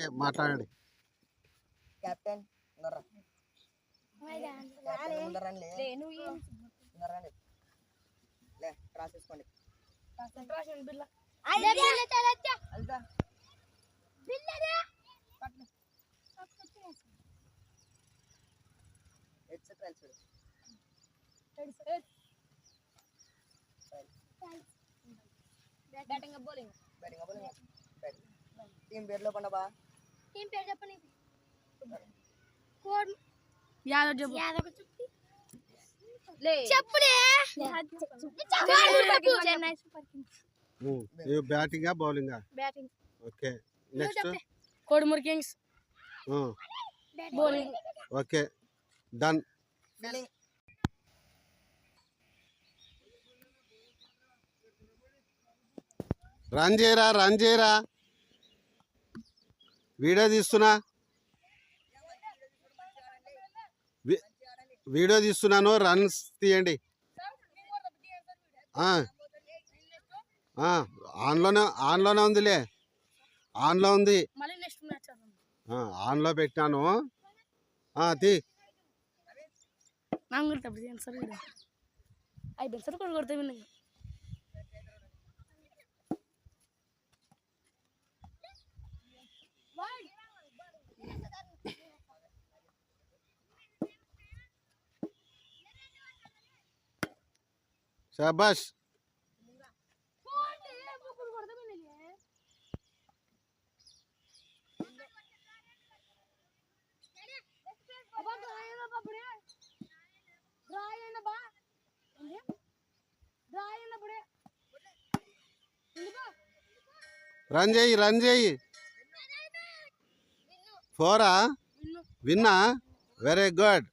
Okay మాట్లాడండి. Captain రాసేసుకోండి. Team పేర్లో పండబా team పేరు చెప్పండి. కోడ్ యాదవ్ చెప్పు. యాదవ్ చెప్పు. లే చెప్పులే. Chennai super kings. యు బ్యాటింగా బౌలింగా? Batting. Okay next Kodumuru kings. Bowling. Okay done. Run చేయరా వీడియో తీస్తున్నాను రన్స్ తీయండి. ఆన్లోనే ఉందిలే, ఆన్లో ఉంది, ఆన్లో పెట్టాను. తీ శాబాష్. రన్ చేయి. 4 విన్నా. Very good.